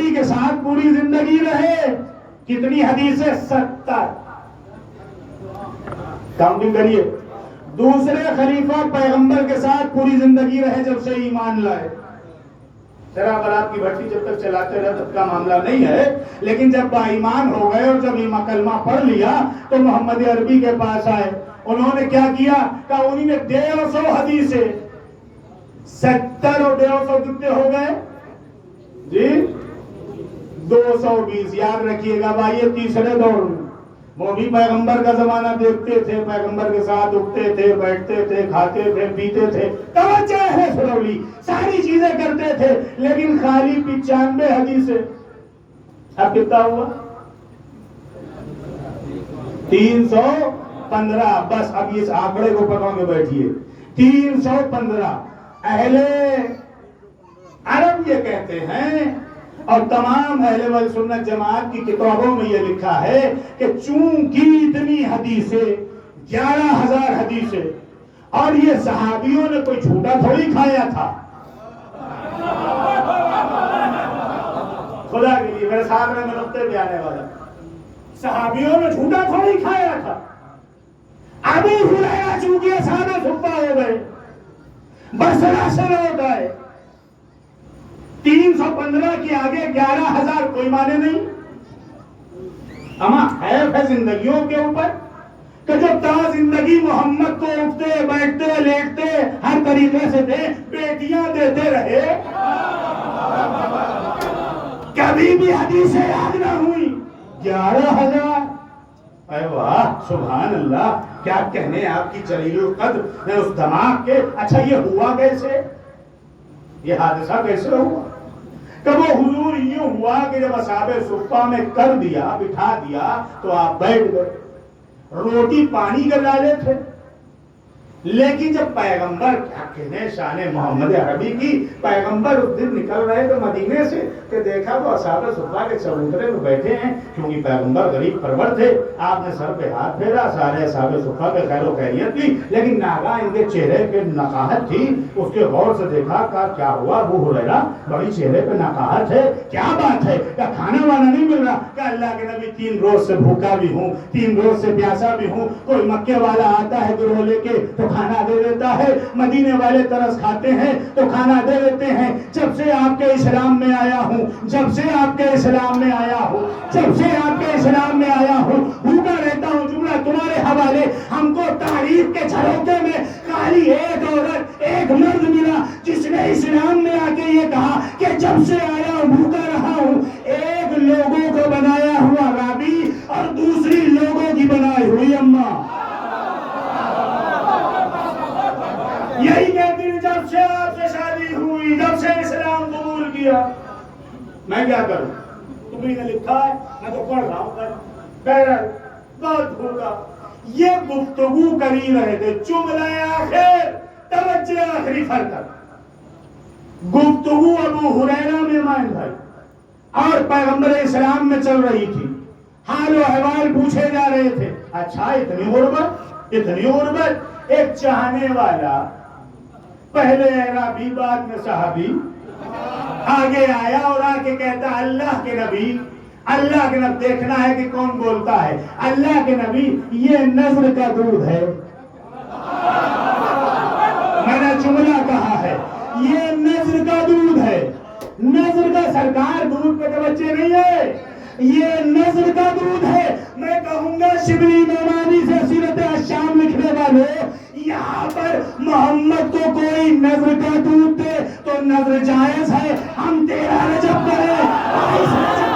عربی کے ساتھ پوری زندگی رہے. کتنی حدیثیں؟ 70. کاؤنٹنگ کریے. دوسرے خلیفہ پیغمبر کے ساتھ پوری زندگی رہے جب سے ایمان لائے. شراب آپ کی بھٹی جب تک چلاتے رہے تب کا معاملہ نہیں ہے، لیکن جب با ایمان ہو گئے اور جب کلمہ پڑھ لیا تو محمد عربی کے پاس آئے. انہوں نے کیا کیا کہ انہوں نے 150 حدیثیں، 70 اور 150 کتنے ہو گئے جی؟ 220. یاد رکھیے گا بھائی، یہ تیسرے دور میں وہ بھی پیغمبر کا زمانہ دیکھتے تھے، پیغمبر کے ساتھ اٹھتے تھے، بیٹھتے تھے، کھاتے تھے، پیتے تھے، توجہ ہے سنولی، ساری چیزیں کرتے تھے، لیکن خالی 95 حدیثیں. اب کتنا ہوا؟ 315. بس اب اس آنکڑے کو پکڑ کے بیٹھیے. 315. اہل عرب یہ کہتے ہیں، اور تمام اہل سنت جماعت کی کتابوں میں یہ لکھا ہے کہ چونکہ اتنی حدیثیں، 11,000 حدیثیں، اور یہ صحابیوں نے کوئی جھوٹا تھوڑی کھایا تھا. خدا کے لیے میرے ساتھ میں نقطے پہ آنے والا، صحابیوں نے جھوٹا تھوڑی کھایا تھا. ابو ہریرہ چونکہ اصحاب صفہ ہو گئے، بسرا سے لوٹ آئے، 315 کے آگے 11,000 کوئی معنی نہیں. اما حیف ہے زندگیوں کے اوپر کہ جب تا زندگی محمد کو اٹھتے بیٹھتے لیٹتے ہر طریقے سے دے، بیٹیاں دیتے رہے، کبھی بھی حدیثیں یاد نہ ہوئی. 11,000. اے واہ سبحان اللہ، کیا کہنے آپ کی جلیل القدر نے اس دماغ کے. اچھا یہ ہوا کیسے؟ یہ حادثہ کیسے ہوا؟ کہ وہ حضور یوں ہوا کہ جب اصحاب صفہ میں کر دیا، بٹھا دیا تو آپ بیٹھ گئے. روٹی پانی کے ڈالے تھے، لیکن جب پیغمبر، کیا کہنے شان محمد عربی کی، پیغمبر اس دن نکل رہے تھے مدینے سے کہ دیکھا وہ اصحاب صفہ کے چبوترے میں بیٹھے ہیں، کیونکہ پیغمبر غریب پرور تھے. آپ نے سر پہ ہاتھ پھیرا، سارے اصحاب صفہ کے خیر و خیریت کی، لیکن ناگہاں ان کے چہرے پہ نقاہت تھی. اس کے غور سے دیکھا کہ کیا ہوا ابو ہریرہ، بڑی چہرے پہ نقاہت ہے، کیا بات ہے؟ کیا کھانا وانا نہیں مل رہا؟ کہ اللہ کے نبی 3 روز سے بھوکا بھی ہوں، 3 روز سے پیاسا بھی ہوں. کوئی مکے والا آتا ہے گروہ لے کے تو کھانا دے دیتا ہے، مدینے والے ترس کھاتے ہیں تو کھانا دے دیتے ہیں. جب سے آپ کے اسلام میں آیا ہوں، جب سے آپ کے اسلام میں آیا ہوں، جب سے آپ کے اسلام میں آیا ہوں، بھوکا رہتا ہوں. جملہ تمہارے حوالے. ہم کو تاریخ کے جھروکے میں خالی ایک عورت، ایک مرد ملا جس نے اسلام میں آ کے یہ کہا کہ جب سے آیا ہوں بھوکا رہا ہوں. ایک لوگوں کو بنایا ہوا رابی اور دوسری لوگوں کی بنائی ہوئی اماں. یہی کہتی ہیں جب سے آپ سے شادی ہوئی، جب سے اسلام قبول کیا. میں کیا کروں؟ تمہیں نے لکھا ہے، میں تو پڑھ رہا ہوں. بہرحال بہت بھوکا. یہ گفتگو کری رہے تھے. جملہ آخر، توجہ آخری فرق. گفتگو ابو ہریرہ میں مان بھائی اور پیغمبر اسلام میں چل رہی تھی. حال و احوال پوچھے جا رہے تھے. اچھا اتنی غربت، اتنی غربت. ایک چاہنے والا، پہلے عربی بعد میں صحابی، آگے آیا اور آ کے کہتا اللہ کے نبی، اللہ کے نبی دیکھنا ہے کہ کون بولتا ہے. اللہ کے نبی یہ نظر کا دودھ ہے. میں نے جملہ کہا ہے، یہ نظر کا دودھ ہے. نظر کا سرکار دودھ پہ توجہ نہیں ہے، یہ نظر کا دودھ ہے. میں کہوں گا شبلی نعمانی سے سیرت الشام لکھنے والے، یہاں پر محمد کو کوئی نظر کا دودھ دے تو نظر جائز ہے. ہم 13 رجب کریں، 22 رجب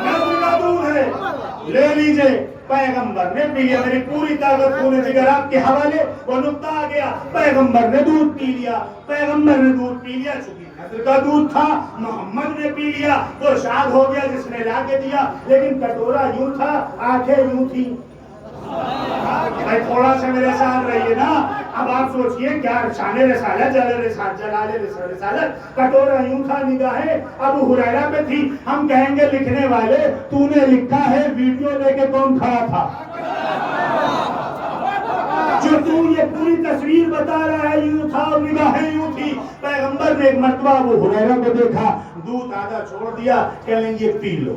نظر کا دودھ ہے، لے لیجئے. پیغمبر نے پی لیا. میری پوری طاقت خون جگر آپ کے حوالے. وہ نقطہ آ گیا، پیغمبر نے دودھ پی لیا، پیغمبر نے دودھ پی لیا. چونکہ نظر کا دودھ تھا، محمد نے پی لیا. وہ شاد ہو گیا جس نے لا کے دیا، لیکن کٹورا یوں تھا، آنکھیں یوں تھی. بھائی تھوڑا سا میرے ساتھ رہیے نا. اب آپ سوچئے کیا شان رسالت، جلال رسالت. کٹورا یوں تھا، نگاہیں ابو ہریرہ پہ تھی. ہم کہیں گے لکھنے والے تو نے لکھا ہے، ویڈیو لے کے کون کھڑا تھا؟ جو حضور یہ پوری تصویر بتا رہا ہے، یوں تھا اور نگاہیں یوں تھی. پیغمبر نے ایک مرتبہ ابو ہریرہ کو دیکھا، دودھ آدھا چھوڑ دیا، کہہ لیں یہ پی لو.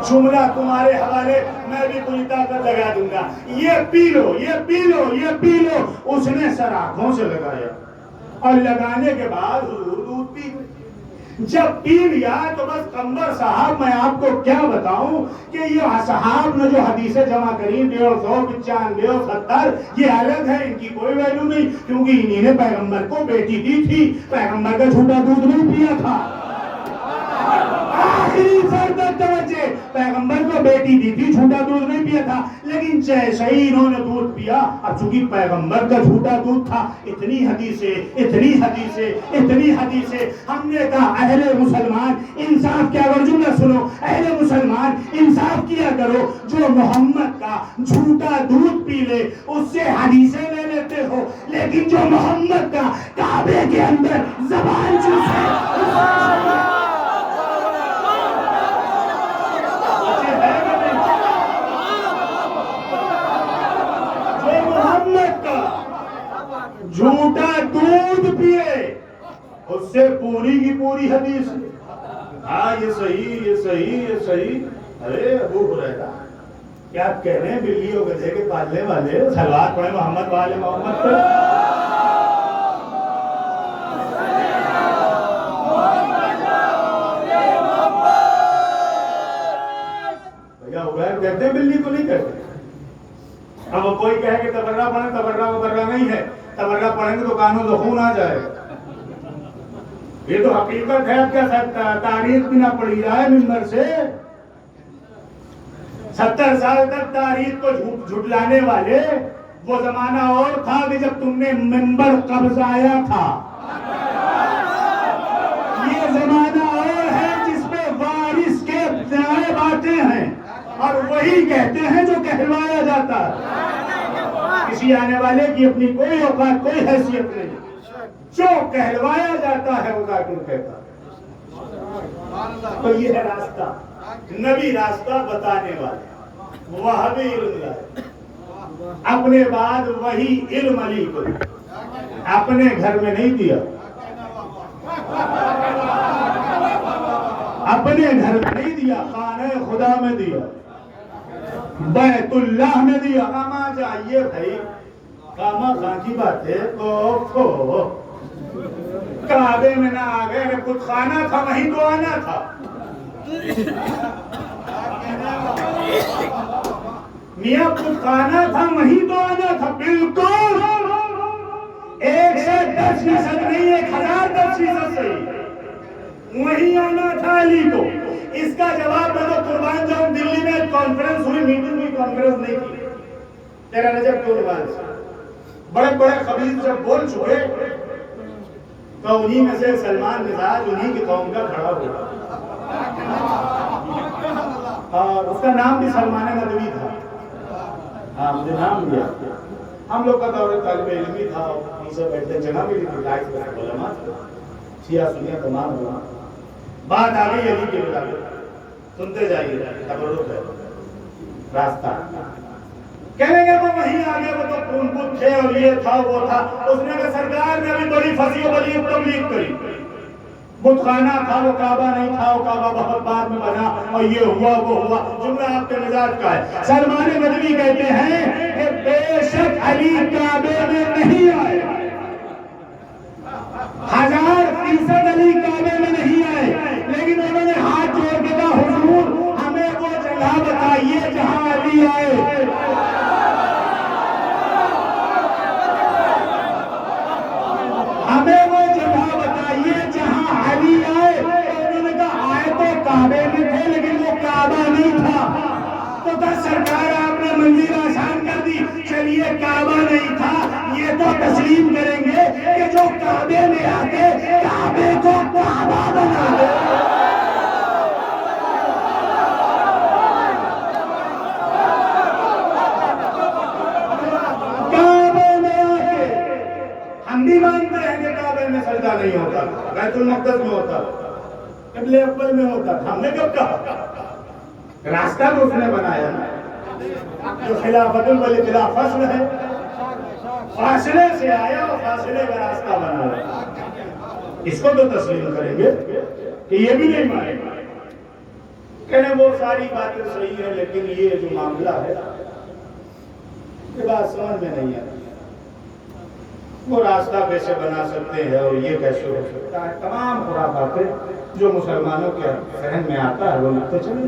جملہ تمہارے حوالے، میں بھی پوری طاقت لگا دوں گا، یہ پی لو، یہ پی لو، یہ پی لو. اس نے سر آنکھوں سے لگایا اور لگانے کے بعد حضور دودھ پی گئے. جب پی لیا تو بس قمبر صاحب میں آپ کو کیا بتاؤں کہ یہ صحاب نے جو حدیثیں جمع کری 150 95 اور 70 یہ الگ ہے، ان کی کوئی ویلیو نہیں، کیونکہ انہی نے پیغمبر کو بیٹی دی تھی، پیغمبر کا جھوٹا دودھ نہیں پیا تھا. آخری فرد توجہ، پیغمبر کو بیٹی دی تھی، جھوٹا دودھ نہیں پیا تھا. لیکن جیسے ہی انہوں نے دودھ پیا، اب چونکہ پیغمبر کا جھوٹا دودھ تھا، اتنی حدیثیں اتنی حدیثیں اتنی حدیثیں. ہم نے کہا اہل مسلمان انصاف کیا کرو، جملہ سنو، اہل مسلمان انصاف کیا کرو، جو محمد کا جھوٹا دودھ پی لے اس سے حدیثیں لے لیتے ہو، لیکن جو محمد کا کعبے کے اندر زبان چوسے جھوٹا دودھ پیے اس سے پوری کی پوری حدیث. ہاں یہ صحیح، یہ صحیح، یہ صحیح. ارے ابو ہریرہ کیا آپ کہہ رہے ہیں بلی اور گدھے کے پالنے والے صلوات پڑھیں محمد والے محمد پر. بھیا عبیر کہتے ہیں بلی کو نہیں کہتے. اب وہ کوئی کہے کہ تبرہ پڑھیں، تبرہ مبرہ نہیں ہے، تبرہ پڑھیں گے تو کانوں زخون آ جائے. یہ تو حقیقت ہے، کیا تاریخ بھی نہ پڑھی جائے ممبر سے. 70 سال تک تاریخ کو جھٹلانے والے، وہ زمانہ اور تھا کہ جب تم نے ممبر قبضایا تھا. یہ زمانہ اور ہے جس میں وارث کے نائب آتے ہیں اور وہی کہتے ہیں جو کہلوایا جاتا ہے. کسی آنے والے کی اپنی کوئی اوقات کوئی حیثیت نہیں، جو کہلوایا جاتا ہے وہ ذاکر کہتا ہے. تو یہ ہے راستہ، نبی راستہ بتانے والے، وہابی علم لائے. اپنے بعد وہی علم علی کو اپنے گھر میں نہیں دیا، اپنے گھر میں نہیں دیا، خانہ خدا میں دیا، بیت اللہ میں دیا. کاما چاہیے بھائی، کاما خان کی بات ہے تو کعبے میں نہ آ گئے، خود خانہ تھا وہیں تو آنا تھا. میاں خود خانہ تھا وہیں تو آنا تھا. بالکل 110% نہیں، 1010% صحیح، وہیں آنا تھا علی کو. اس کا جواب میں تو قربان جاؤں، دلی میں کانفرنس ہوئی، میٹنگ ہوئی، کانفرنس نہیں کی 13 رجب کے عنوان سے. بڑے بڑے خبیث جب بول چکے تو انہی میں سے سلمان مزاج انہی کی قوم کا کھڑا ہوا، اور اس کا نام بھی سلمان ندوی تھا. ہاں مجھے نام دیا. ہم لوگ کا دور طالب علم بھی تھا، پیچھے بیٹھتے جگہ بھی تھی، علماء شیعہ سنیہ تمام علماء. بات آ گئی علی کے مطابق، سنتے جائیے، تبرک ہے راستہ. کہنے گے وہ وہیں آگے، وہ تو خون خود تھے اور یہ تھا وہ تھا. اس نے کہا سرکار نے بھی بڑی فصیح و بلیغ تبلیغ کری. بت خانہ تھا، وہ کعبہ نہیں تھا، وہ کعبہ بہت بعد میں بنا، اور یہ ہوا وہ ہوا. جملہ آپ کے مزاج کا ہے. سلمان ندوی کہتے ہیں کہ بے شک علی کعبے میں نہیں آئے، 1000% علی کعبے میں نہیں آئے، لیکن انہوں نے ہاتھ جوڑ کے کہا حضور ہمیں وہ جگہ بتائیے جہاں علی آئے. ہمیں وہ جگہ بتائیے جہاں علی آئے. انہوں نے کہا آئے تو کعبے میں تھے لیکن وہ کعبہ نہیں تھا. تو کہا سرکار آپ نے منزل آسان کر دی، چلیے کعبہ نہیں تھا، یہ تو تسلیم کریں گے کہ جو کعبے میں آ کے کعبے کو کعبہ بنا دے. کعبے میں آ کے ہم بھی مانتے ہیں کہ کعبے میں سجدہ نہیں ہوتا، بیت المقدس میں ہوتا، قبلہ اول میں ہوتا. ہم نے کب کہا؟ راستہ تو اس نے بنایا نا، جو خلافت ولی خلاف فصل ہے فاصلے سے آیا اور فاصلے کا راستہ بنا رہا. اس کو تو تسلیم کریں گے کہ یہ بھی نہیں مانے گا. کہنے وہ ساری باتیں صحیح ہیں لیکن یہ جو معاملہ ہے یہ بات سمجھ میں نہیں آتی. وہ راستہ کیسے بنا سکتے ہیں اور یہ کیسے ہو سکتا ہے. تمام خرافاتیں جو مسلمانوں کے ذہن میں آتا ہے وہ لکھتے چلے.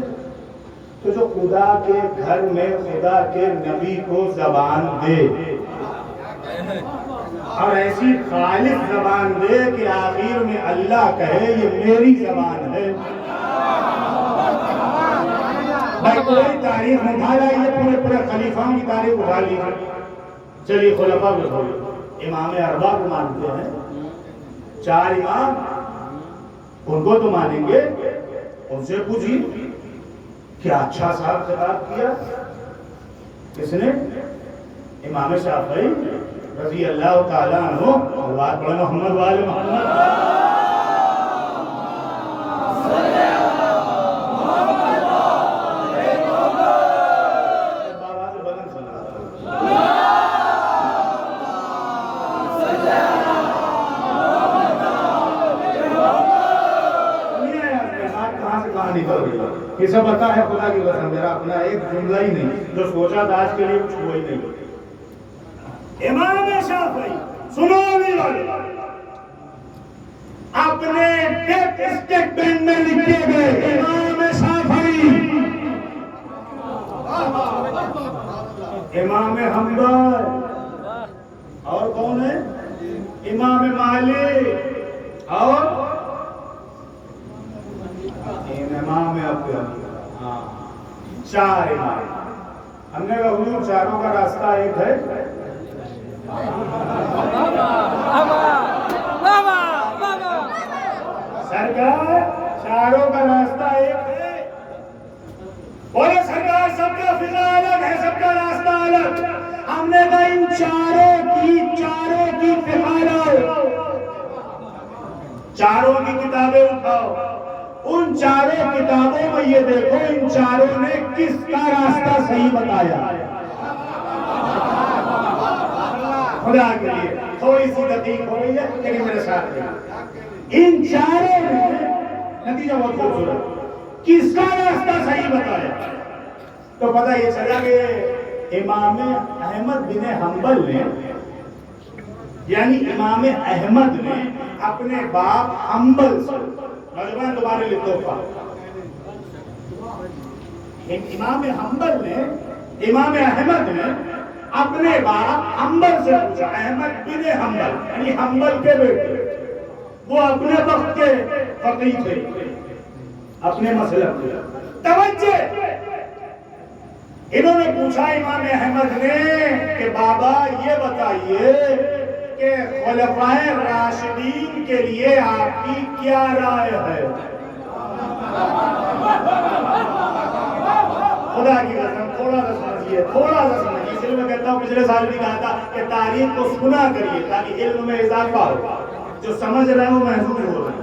تو جو خدا کے گھر میں خدا کے نبی کو زبان دے اور ایسی خالص زبان دے کہ آخر میں اللہ کہے یہ میری زبان ہے. بھائی کوئی تاریخ اٹھا لائیے, پورے خلیفاؤں کی تاریخ اٹھا لیجیے. چلیے خلفاء کو چھوڑیے, امام اربعہ کو مانتے ہیں, 4 امام, ان کو تو مانیں گے. ان سے پوچھیے کیا اچھا صاحب خطاب کیا کس نے؟ امام شافعی رضی اللہ تعالیٰ عنہ. بات پڑھیں محمد والے محمد. اسے پتا ہے خدا کی قسم میرا اپنا ایک جملہ ہی نہیں جو سوچا تھا آج کے لیے کچھ وہی نہیں. امام شافعی سنو بھی والے اپنے ڈیتھ اسٹیٹمنٹ میں لکھے گئے امام شافعی, امام حنبل, اور کون ہے؟ امام مالک اور امام ابو حنیفہ. 4 امام. ہم نے کہا حضور چاروں کا راستہ ایک ہے. سرکار چاروں کا راستہ ایک ہے. بولے سرکار سب کا فقہ الگ ہے, سب کا راستہ الگ. ہم نے کہا ان چاروں کی فقہ لاؤ, چاروں کی کتابیں اٹھاؤ. ان 4 کتابوں میں یہ دیکھو ان 4 نے کس کا راستہ صحیح بتایا. خدا کے لیے تھوڑی سی تحقیق ہو رہی ہے لیکن میرے ساتھ رہی. ان 4 نے نتیجہ بہت خوبصورت کس کا راستہ صحیح بتایا. تو پتہ یہ چلا کہ امام احمد بن حنبل نے یعنی امام احمد نے اپنے باپ حنبل سے نوجوان تمہارے لیے تحفہ. امام حنبل نے امام احمد نے اپنے باپ حنبل سے پوچھا, احمد بن حنبل یعنی حنبل کے بیٹے, وہ اپنے وقت کے فقیہ تھے, اپنے مسلک کے. توجہ, انہوں نے پوچھا امام احمد نے کہ بابا یہ بتائیے کہ خلفائے راشدین کے لیے آپ کی کیا رائے ہے. خدا کی قسم تھوڑا سا سمجھیے, اس لیے میں کہتا ہوں پچھلے سال بھی کہا تھا کہ تاریخ کو سنا کریے تاکہ علم میں اضافہ ہو. جو سمجھ رہے ہیں وہ محسوس ہو رہے ہیں.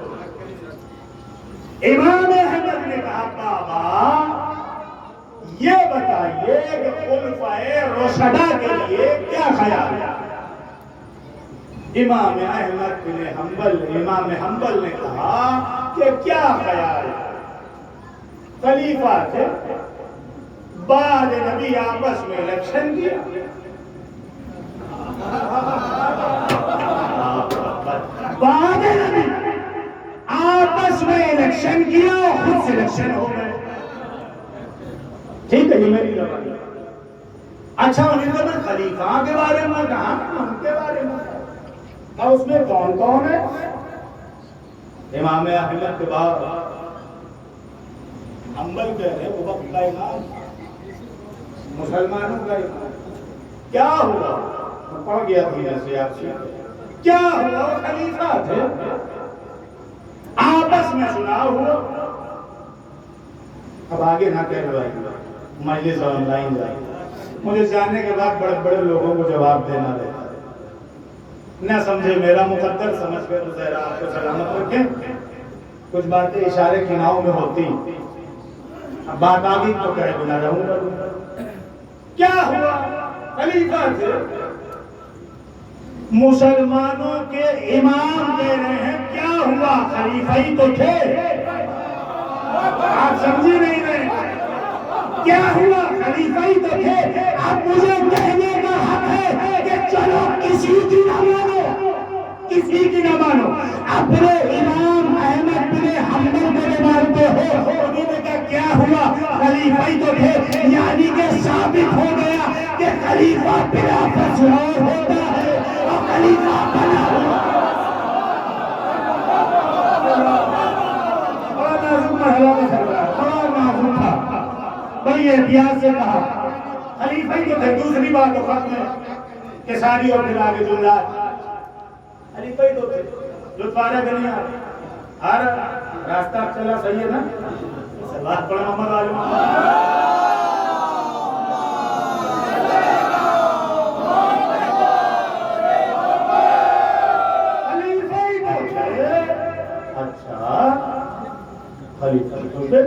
امام احمد نے کہا بابا یہ بتائیے کہ خلفائے راشدہ کے لیے کیا خیال ہے. امام حنبل نے کہا کہ کیا خیال ہے, خلیفہ تھے, بعد نبی آپس میں الیکشن کیا, بعد نبی آپس میں الیکشن کیا اور خود سلیکشن ہو گئے. ٹھیک ہے یہ میری روایت. اچھا انہیں تو میں خلیفہ کے بارے میں کہا, ان کے بارے میں کہا, اس میں کون کون ہے؟ امام احمد کے بعد حنبل کہہ رہے وہ وقت کا امام, مسلمانوں کا امام. کیا ہوا؟ میں پڑھ گیا تھا ایسے آپ سے. کیا ہوا؟ وہ خلیفہ تھے, آپس میں چناؤ ہوا. اب آگے نہ کہہ رہے مجلس آن لائن جائے, مجھے جاننے کے بعد بڑے بڑے لوگوں کو جواب دینا رہتا ہے. نہ سمجھے میرا مقدر, سمجھ کر تو ذرا آپ کو سلامت رکھیں. کچھ باتیں اشارے کناؤں میں ہوتی, اب بات آگئی تو کہے بنا رہوں گا. کیا ہوا؟ خلیفہ تھے, مسلمانوں کے امام کہہ رہے ہیں کیا ہوا؟ خلیفہ ہی تو تھے، آپ سمجھی نہیں رہے؟ کیا ہوا؟ خلیفہ ہی تو تھے۔ اب مجھے کہنے کا حق ہے کہ چلو کسی کی نہ مانو، کسی کی نہ مانو، اپنے امام احمد بن حنبل کو مانتے ہو۔ انہوں نے کہا کیا ہوا؟ خلیفہ ہی تو تھے، یعنی کہ ثابت ہو گیا کہ خلیفہ بلا فصل اور ہوتا ہے اور خلیفہ بنا ہوا۔ بڑا نازک مرحلہ میں چل رہا ہے، بڑا نازک تھا، بڑی احتیاط سے کہا خلیفہ ہی تو تھے۔ دوسری بات تو ختم ہے کہ ساری اور پھر آگے جملات خلیفہ ہی تو تھے۔ لطف آ رہا کہ نہیں آ رہا؟ راستہ چلا صحیح ہے نا؟ بات پڑھا محمد عالم۔ خلیفہ ہی تو تھے۔ اچھا خلیفہ ہی تو تھے۔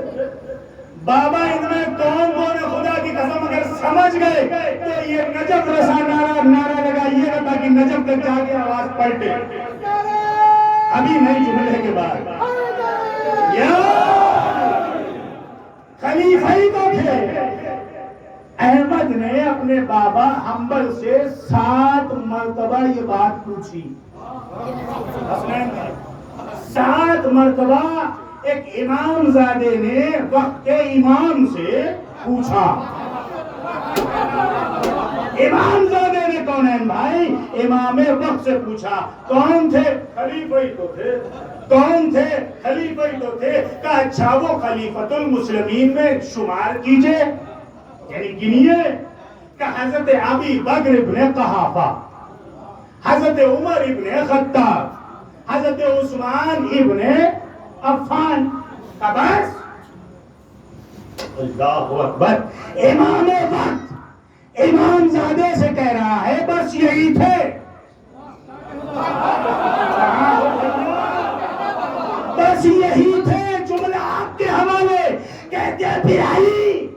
بابا ان میں کون کون ہے خدا کی قسم اگر سمجھ گئے تو یہ نجف رسا نعرہ لگائیے گا تاکہ نجف تک جا کے آواز پلٹے۔ ابھی نہیں جملے کے بعد یا خلیفہ ہی تو تھے۔ احمد نے اپنے بابا حنبل سے 7 مرتبہ یہ بات پوچھی، 7 مرتبہ ایک امام زادے نے وقت کے امام سے پوچھا۔ امام زادے نے کون ہے بھائی؟ امام وقت سے پوچھا۔ کون تھے؟ خلیفہ ہی تو تھے۔ کون تھے؟ خلیفہ ہی تو تھے۔ کہا اچھا وہ خلیفۃ المسلمین میں شمار کیجئے، یعنی گنیے۔ کہ حضرت ابی بکر ابن قحافہ، حضرت عمر ابن خطاب، حضرت عثمان ابن عفان۔ بس اللہ اکبر، امام وقت امام زادے سے کہہ رہا ہے بس یہی تھے، بس یہی تھے۔ جملہ آپ کے حوالے کہتے ہیں بھائی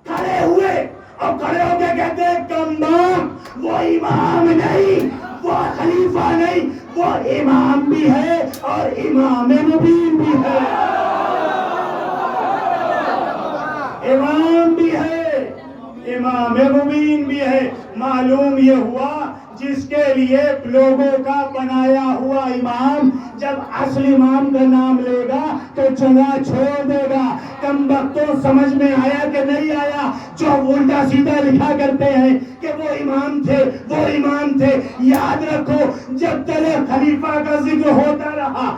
کھڑے ہوئے اور کھڑے ہو کے کہتے ہیں کمبام وہ امام نہیں، وہ خلیفہ نہیں، وہ امام بھی ہے اور امام مبین بھی ہے، امام بھی ہے، امام مبین بھی ہے۔ معلوم یہ ہوا جس کے لیے لوگوں کا بنایا ہوا امام جب اصل امام کا نام لے گا تو جگہ چھوڑ دے گا۔ کم وقتوں سمجھ میں آیا کہ نہیں آیا جو الٹا سیدھا لکھا کرتے ہیں کہ وہ امام تھے، وہ امام تھے۔ یاد رکھو جب تک خلیفہ کا ذکر ہوتا رہا،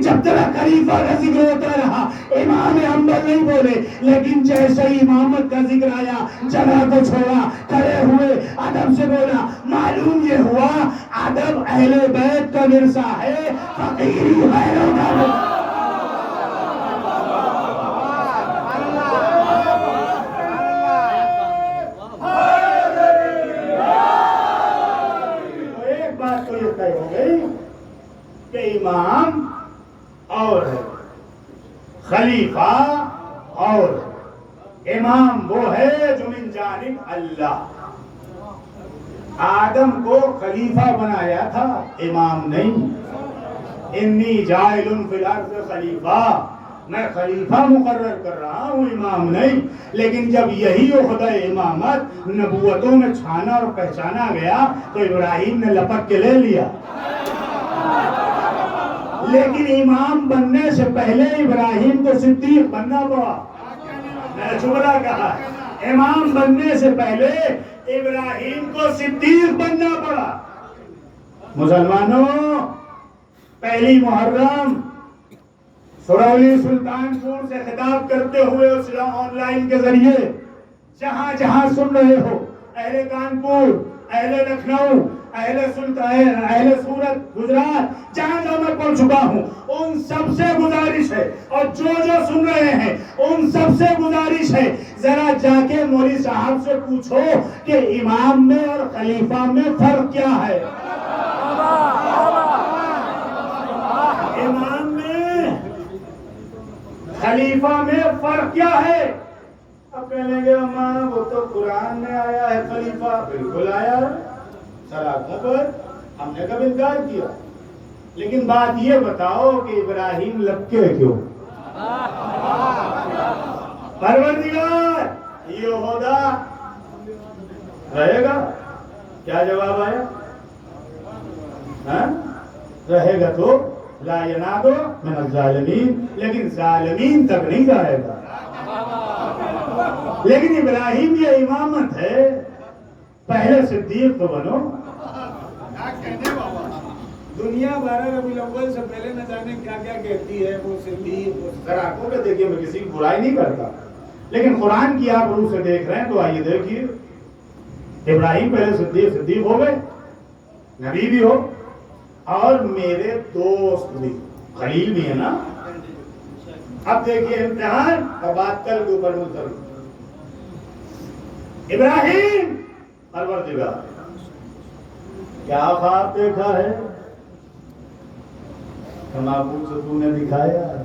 جب تک خلیفہ کا ذکر ہوتا رہا امام حنبل نہیں بولے، لیکن جیسے ہی امامت کا ذکر آیا جگہ کو چھوڑا، کھڑے ہوئے، ادب سے بولا۔ معلوم یہ ہوا ادب اہل بیت کا ورثہ ہے، فقیری غیروں کا ورثہ۔ ہو گئی کہ امام اور ہے، خلیفہ اور امام وہ ہے جو من جانب اللہ۔ آدم کو خلیفہ بنایا تھا، امام نہیں۔ انی جاعل فی الارض خلیفہ، میں خلیفہ مقرر کر رہا ہوں، امام نہیں۔ لیکن جب یہی عہدہ امامت نبوتوں میں چھانا اور پہچانا گیا تو ابراہیم نے لپک کے لے لیا۔ لیکن امام بننے سے پہلے ابراہیم کو صدیق بننا پڑا۔ میں نے جملہ کہا، امام بننے سے پہلے ابراہیم کو صدیق بننا پڑا۔ مسلمانوں، پہلی محرم سرولی سلطان پور سے خطاب کرتے ہوئے اس آن لائن کے ذریعے جہاں جہاں سن رہے ہو، اہل کانپور، اہل لکھنؤ، اہل سورت، گجرات، جہاں جہاں میں پڑھ چکا ہوں، ان سب سے گزارش ہے، اور جو سن رہے ہیں ان سب سے گزارش ہے، ذرا جا کے مولوی صاحب سے پوچھو کہ امام میں اور خلیفہ میں فرق کیا ہے۔ امام میں خلیفہ میں فرق کیا ہے؟ اب کہنے گے امام وہ تو قرآن میں آیا ہے خلیفہ، بالکل آیا سراغوں پر، ہم نے کب انکار کیا؟ لیکن بات یہ بتاؤ کہ ابراہیم لپکے کیوں؟ پروردگار یہ عہدہ رہے گا؟ کیا جواب آیا؟ رہے گا تو لا ینادو من الظالمین، لیکن ظالمین تک نہیں جائے گا۔ لیکن ابراہیم یہ امامت ہے، پہلے صدیق تو بنو۔ دنیا 12 ربیع الاول سے پہلے نہ جانے کیا کیا کہتی ہے، وہ صدیق، وہ ذرا کو کہ دیکھیے میں کسی کی برائی نہیں کرتا، لیکن قرآن کی آپ روح سے دیکھ رہے ہیں تو آئیے دیکھیے ابراہیم پہلے صدیق ہو گئے، نبی بھی ہو، اور میرے دوست بھی، خلیل بھی ہے نا۔ اب دیکھیے امتحان اور بات کل کے اوپر ملتوی۔ ابراہیم پروردگار کیا خواب دیکھا ہے؟ معبود سے تو نے دکھایا ہے۔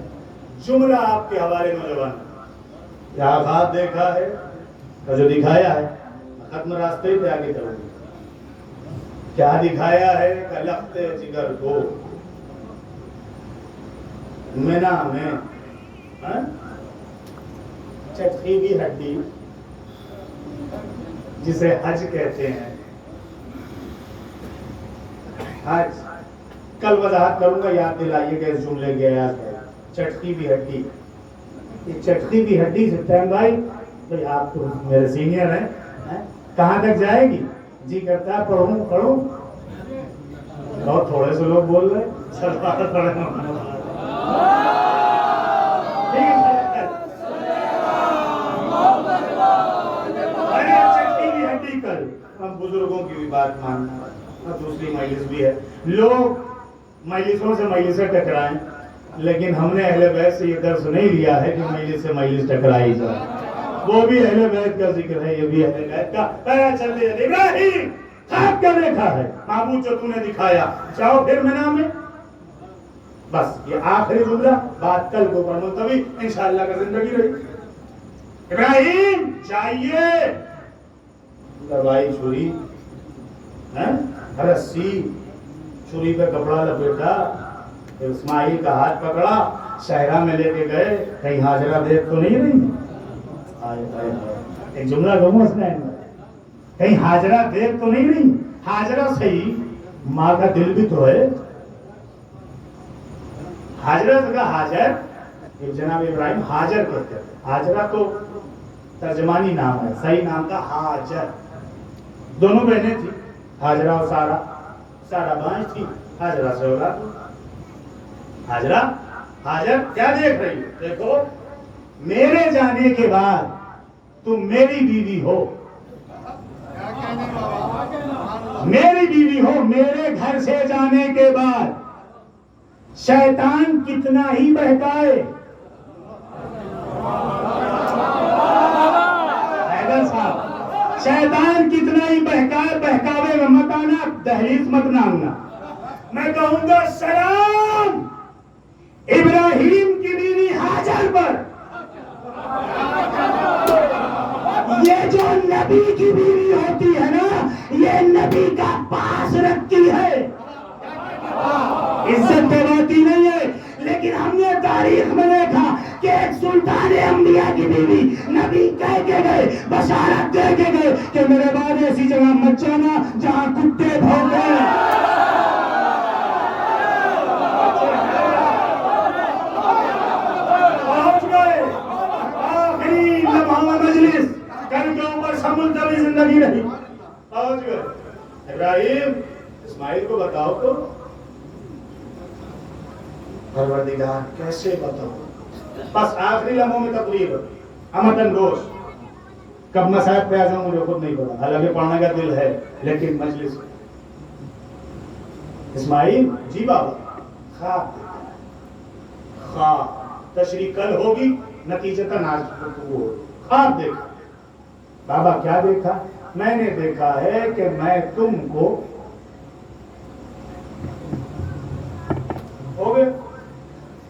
جملہ آپ کے حوالے نوجوان، کیا خواب دیکھا ہے؟ کا جو دکھایا ہے ختم راستے پہ آگے چلو گے۔ کیا دکھایا ہے؟ کہ لخت جگر کو مینا میں چٹکی کی ہڈی جسے حج کہتے ہیں، حج کل وضاحت کروں گا، یاد دلائیے کہ اس جملے کی آیات ہے چٹکی بھی ہڈی۔ یہ چٹکی بھی ہڈی سٹیم بھائی آپ تو میرے سینئر ہیں، کہاں تک جائے گی؟ جی کرتا ہے پڑھوں بہت تھوڑے سے لوگ بول رہے چٹکی بھی ہڈی کل ہم بزرگوں کی بھی بات ماننا، دوسری مجلس بھی ہے، لوگ مجلسوں سے مجلسیں ٹکرائیں، لیکن ہم نے اہل بیت سے یہ درس نہیں لیا ہے کہ مجلس سے مجلس ٹکرائی جائے۔ وہ بھی اہل بیت کا ذکر ہے، یہ بھی اہل بیت کا۔ پہلا چلتے جاتے ابراہیم خواب کیا دیکھا ہے؟ معبود جو تو نے دکھایا، جاؤ پھر مینا میں۔ بس یہ آخری جملہ، بات کل کو پر ملتوی انشاءاللہ کا زندگی رہی۔ ابراہیم چاہیے دوائی چھری، رسی، چھری پہ کپڑا لپیٹا، اسماعیل کا ہاتھ پکڑا، صحرا میں لے کے گئے، کہیں ہاجرہ دیکھ تو نہیں رہی؟ ایک جملہ کہوں اس نے، کہیں ہاجرہ دیکھ تو نہیں رہی؟ ہاجرہ صحیح، ماں کا دل بھی تو ہے۔ ہاجرہ سے کہا حاجر، جناب ابراہیم حاجر کہتے ہیں، ہاجرہ تو ترجمانی نام ہے، صحیح نام تھا حاجر۔ دونوں بہنیں تھی، ہاجرہ اور سارہ، سارہ بانج تھی، ہاجرہ سے اولاد۔ ہاجرہ حاجر کیا دیکھ رہی ہو؟ دیکھو میرے جانے کے بعد تم میری بیوی ہو، میری بیوی ہو، میرے گھر سے جانے کے بعد شیطان کتنا ہی بہکائے، حیدر صاحب شیطان کتنا ہی بہکائے، بہکاوے میں مت آنا، دہلیز مت نامنا۔ میں کہوں گا سلام ابراہیم کی بیوی ہاجر پر، یہ جو نبی کی بیوی ہوتی ہے نا، یہ نبی کا پاس رکھتی ہے، عزت دیواتی نہیں ہے۔ لیکن ہم نے تاریخ میں دیکھا کہ ایک سلطان انبیاء کی بیوی نبی کہہ کے گئے، بشارت دے کے گئے کہ میرے بعد ایسی جگہ مت جانا جہاں کتے بھونکے۔ کل کے اوپر سمندری زندگی رہی، پہنچ گئے۔ ابراہیم اسماعیل کو بتاؤ تو، پروردگار کیسے بتاؤ؟ بس آخری لمحوں میں تقریر امتن گوش، کب مسائب پہ آ جاؤں مجھے خود نہیں پتا، حالانکہ پڑھنے کا دل ہے لیکن مجلس۔ اسماعیل جی بابا خواب تشریح کل ہوگی، نتیجتاً آج گفتگو ہوگی۔ خواب دیکھا بابا، کیا دیکھا؟ میں نے دیکھا ہے کہ میں تم کو ہو گئے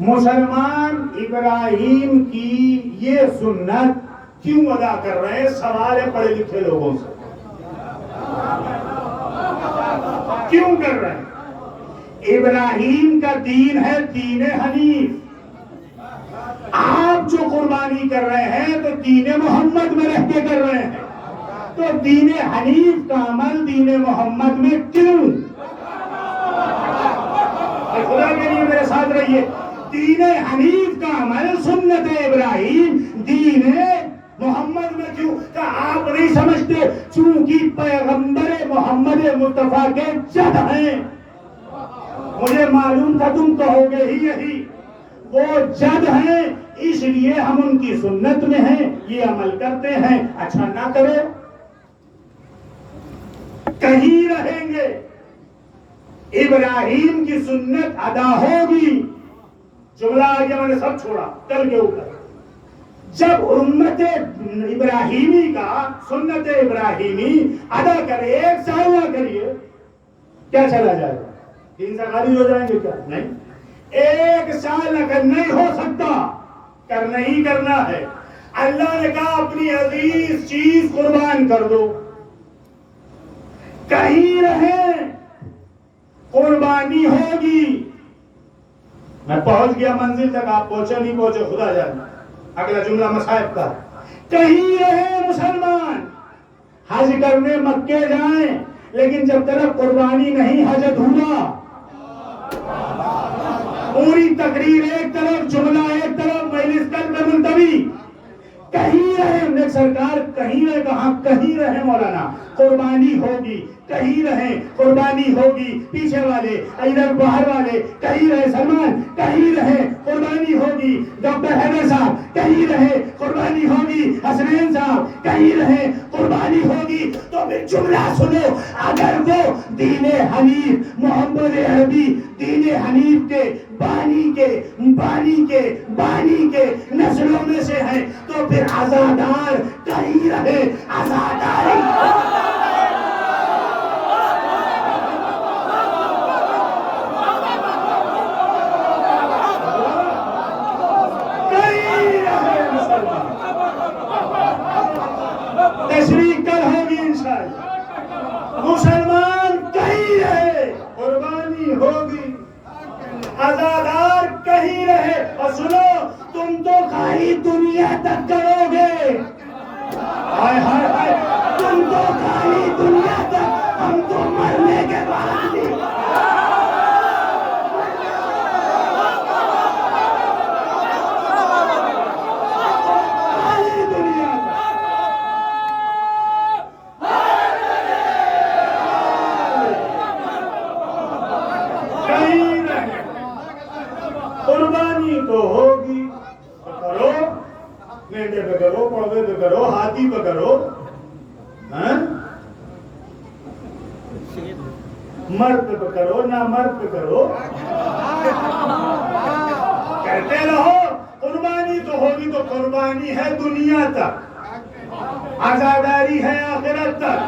مسلمان ابراہیم کی یہ سنت کیوں ادا کر رہے ہیں؟ سوال ہے پڑھے لکھے لوگوں سے، کیوں کر رہے ہیں؟ ابراہیم کا دین ہے دین حنیف. آپ جو قربانی کر رہے ہیں تو دین محمد میں رہ کے کر رہے ہیں. تو دین حنیف کا عمل دین محمد میں کیوں؟ خدا کے لیے میرے ساتھ رہیے. دین حنیف کا عمل سنت ابراہیم دین محمد میں کیوں؟ کہ آپ نہیں سمجھتے چونکہ پیغمبر محمد مصطفیٰ کے جد ہیں. مجھے معلوم تھا تم کہو گے ہی یہی. وہ جد ہیں اس لیے ہم ان کی سنت میں ہیں, یہ عمل کرتے ہیں. اچھا نہ کرو, کہیں رہیں گے, ابراہیم کی سنت ادا ہوگی. جملہ آ گیا, میں نے سب چھوڑا کل کے اوپر. جب امت ابراہیمی کا سنت ابراہیمی ادا کرے, 1 سال نہ کریے, کیا چلا جائے گا؟ 3 سال خالی ہو جائیں گے کیا؟ نہیں, 1 سال اگر نہیں ہو سکتا, کرنا ہی کرنا ہے. اللہ نے کہا اپنی عزیز چیز قربان کر دو. کہیں رہیں قربانی ہوگی. میں پہنچ گیا منزل تک, آپ پہنچے نہیں پہنچے خدا جانے. اگلا جملہ مصائب کا. کہیں رہیں مسلمان, حج کرنے مکے جائیں, لیکن جب تک قربانی نہیں حج ادھورا. پوری تقریر ایک طرف, جملہ ایک طرف, مجلس قلب ملتوی. کہیں رہے سرکار, کہیں رہے, کہاں کہیں رہے مولانا, قربانی ہوگی. کہیں رہیں قربانی ہوگی. پیچھے والے, ادھر باہر والے, کہیں رہے. سلمان کہیں رہے قربانی ہوگی. ڈاکٹر حیدر صاحب کہیں رہے قربانی ہوگی. حسنین صاحب کہیں رہے قربانی ہوگی. تو پھر جملہ سنو, اگر وہ دین حنیف محمد عربی دین حنیف کے بانی کے نسلوں میں سے ہیں, تو پھر عزادار کہیں رہے. عزاداری تشریح کل ہوگی انشاءاللہ. مسلمان کہیں رہے قربانی ہوگی. عزادار کہیں رہے. اور سنو, تم تو خالی دنیا تک کرو گے. ہائے ہائے ہائے, تم تو خالی دنیا تک, ہم تو مرنے کے بعد نہیں. قربانی تو ہوگی, کرو, مینڈے پہ کرو, پڑوے پہ کرو, ہاتھی پہ کرو, مرد پہ کرو, نہ مرد پہ کرو, کہتے رہو قربانی تو ہوگی. تو قربانی ہے دنیا تک, عزاداری ہے آخرت تک.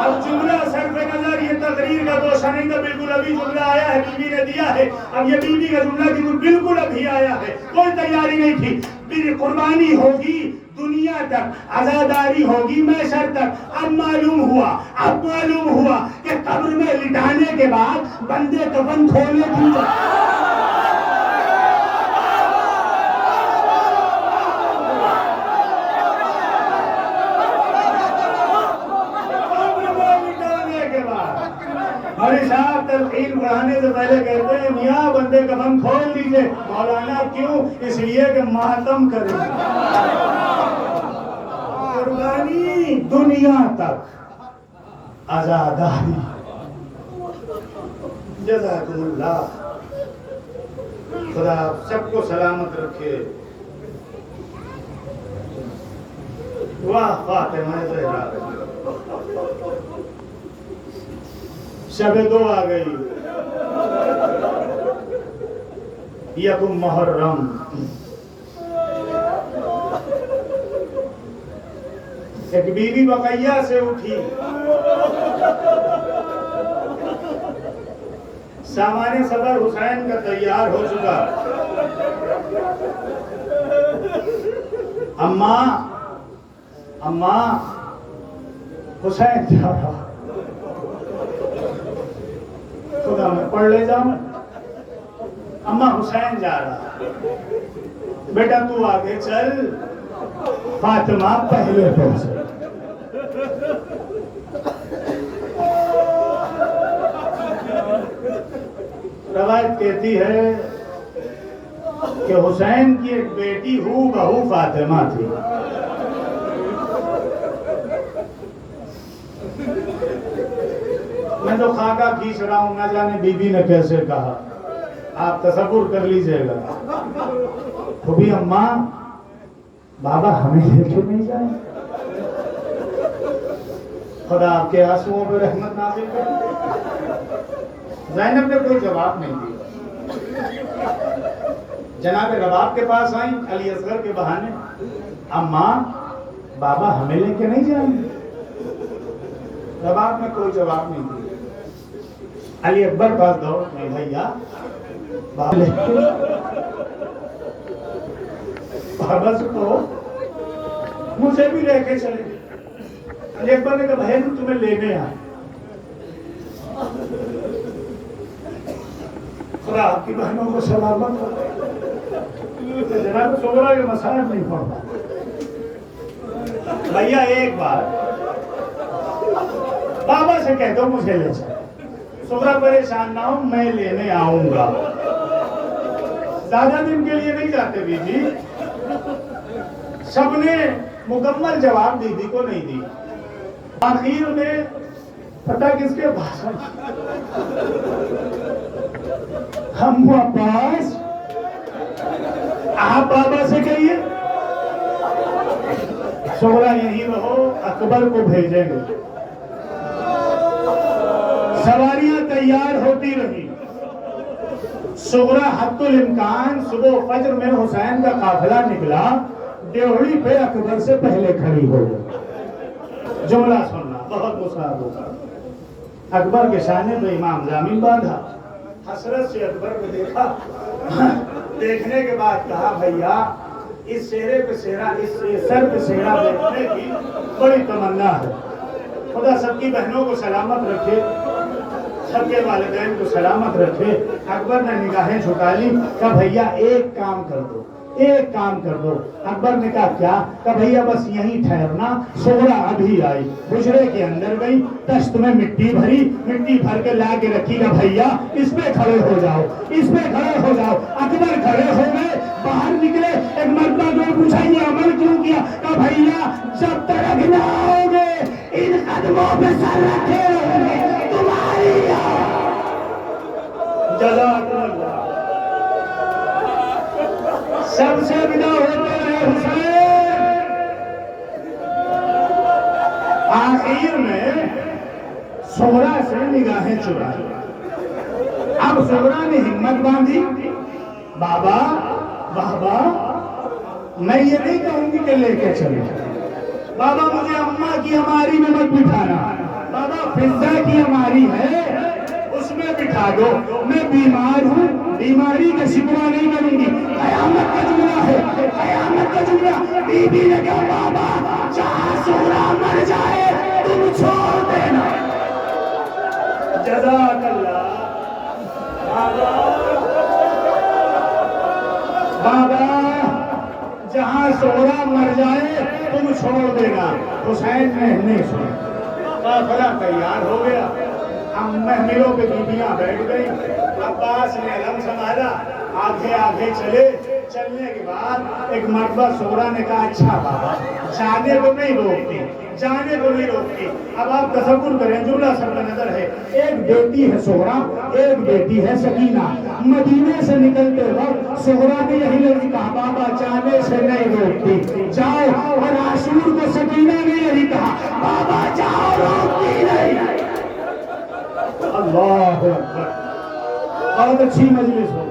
اب جملہ صرف نظر, یہ تقریر کا گوشہ نہیں تھا, بالکل ابھی جملہ آیا ہے, بیوی نے دیا ہے. اب یہ بیوی کا جملہ بالکل ابھی آیا ہے, کوئی تیاری نہیں تھی. پھر قربانی ہوگی دنیا تک, عزاداری ہوگی محشر تک. اب معلوم ہوا کہ قبر میں لٹانے کے بعد بندے کفن کھولنے کی ہمارے صاحب تلقین پڑھانے سے پہلے کہتے ہیں میاں بندے کفن کھول لیجئے. مولانا کیوں؟ اس لیے کہ ماتم کریں. قربانی دنیا تک, عزاداری. جزاکم اللہ, خدا سب کو سلامت رکھے. واہ فاطمہ زہرا, شب 2 آ گئی, یکم محرم. ایک بیوی بقیہ سے اٹھی, سامان سفر حسین کا تیار ہو چکا. اماں حسین جا رہا. تو میں پڑھ لے جاؤں. اما حسین جا رہا, بیٹا تو آگے چل, فاطمہ پہلے پہنچے. روایت کہتی ہے کہ حسین کی ایک بیٹی ہو بہو فاطمہ تھی. میں تو خاکہ کھینچ رہا ہوں, نہ جانے بی بی نے کیسے کہا, آپ تصور کر لیجئے گا. تو بھی اماں بابا ہمیں لے کے نہیں جائیں, خدا آپ کے آنسوؤں پہ رحمت نازل کرے. زینب نے کوئی جواب نہیں دیا. جناب رباب کے پاس آئیں علی اصغر کے بہانے, اماں بابا ہمیں لے کے نہیں جائیں. رباب نے کوئی جواب نہیں دیا. علی اکبر پاس دوڑ میں, بھیا بابا لے کے, بابا سے کہو مجھے بھی لے کے چلے. علی اکبر نے کہا بہن تمہیں لینے آئے. خدا آپ کی بہنوں کو سلامت ہو. جناب سغرا کے مسائل نہیں پڑھتا. بھیا ایک بار بابا سے کہہ دو مجھے لے چلے. سغرا پریشان نہ ہو, میں لینے آؤں گا. زیادہ دن کے لیے نہیں جاتے بی بی. سب نے مکمل جواب بی بی کو نہیں دی. آخر میں پتہ کس کے پاس ہم عباس, آپ بابا سے کہیے سغرا یہیں رہو, اکبر کو بھیجیں گے. سواریاں تیار ہوتی رہی. سغرا حد الامکان صبح فجر میں حسین کا قافلہ نکلا, ڈیوڑی پہ اکبر سے پہلے کھڑی ہو گئی. جملہ سننا بہت مساعد ہوگا. اکبر کے سامنے پہ امام ضامن باندھا, حسرت سے اکبر کو دیکھا. دیکھنے کے بعد کہا بھیا اس چہرے پہ سہرا, اس سر پہ سہرا دیکھنے کی بڑی تمنا ہے. خدا سب کی بہنوں کو سلامت رکھے, سب کے والدین کو سلامت رکھے. اکبر نے نگاہیں جھکا لی. کہا بھیا ایک کام کر دو, ایک کام کر دو. اکبر نے کہا کیا؟ کہا بھیا بس یہیں ٹھہرنا. سغرا ابھی آئی, حجرے کے اندر گئی, دشت میں مٹی بھری, مٹی بھر کے لا کے رکھی. گا بھیا اس پہ کھڑے ہو جاؤ, اس پہ کھڑے ہو جاؤ. اکبر کھڑے ہو گئے, باہر نکلے. ایک مرتبہ جو پوچھا یہ عمل کیوں کیا؟ کہا بھیا جب تک نہ آؤ گے ان قدموں پہ سر رکھے رہو گے تمہاری. جزاک اللہ. سب سے بنا ہوتا ہے حسین. آخر میں سغرا سے نگاہیں چرائی. اب سغرا نے ہمت باندھی, بابا بابا میں یہ نہیں کہوں گی کہ لے کے چلے. بابا مجھے اماں کی ہماری میں مت بٹھانا. بابا فضا کی ہماری ہے اس میں بٹھا دو. میں بیمار ہوں, بیماری کا شکوہ نہیں کروں گی. قیامت کا جملہ ہے, قیامت کا جملہ. بی بی نے کہا بابا جہاں سغرا مر جائے تم چھوڑ دینا. جزاک اللہ. بابا جہاں سغرا مر جائے تم چھوڑ دینا. حسین نے نہیں سنا. قافلہ تیار ہو گیا. ہم محملوں پہ بیبیاں بیٹھ گئی. عباس نے علم سنبھالا, آگے آگے چلے. چلنے کے بعد ایک مرتبہ سغرا نے کہا اچھا بابا جانے کو نہیں روکتی, جانے کو نہیں روکتی. اب آپ تصور کریں, جملہ سب کا نظر ہے. ایک بیٹی ہے سغرا, ایک بیٹی ہے سکینہ. مدینے سے نکلتے وقت سغرا نے یہی لفظ کہا بابا جانے سے نہیں روکتی, جاؤ. اور عاشور کو سکینہ نے یہی کہا بابا جاؤ روکتی نہیں. اللہ اکبر. بہت اچھی مجلس ہو.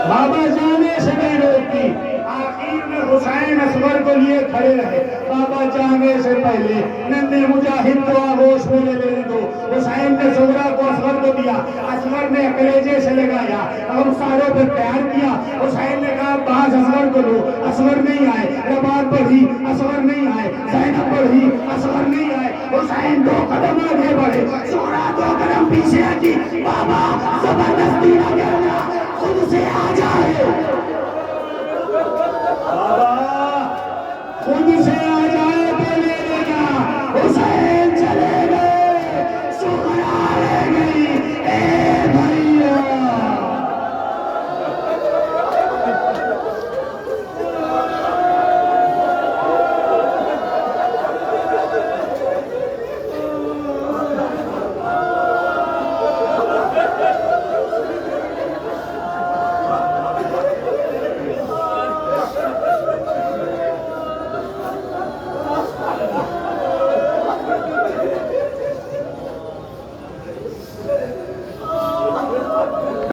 بابا جانے سے نہیں روکتی. آخر نے حسین اصغر کو لیے کھڑے رہے. بابا جانے سے پہلے نندے مجاہد کو آغوش میں لے لینے دو. حسین نے صغرا کو اصغر کو دیا. اصغر نے کلیجے سے لگایا اور ساروں پہ پیار کیا. حسین نے کہا بعض اصغر کو لو. اصغر نہیں آئے. رباب پڑھی, اصغر نہیں آئے. زینب پڑھی, اصغر نہیں آئے. حسین 2 قدم آگے بڑھے, صغرا 2 قدم پیچھے ہٹی. بابا زبردستی نہ کرنا, خود سے آ جائے. بابا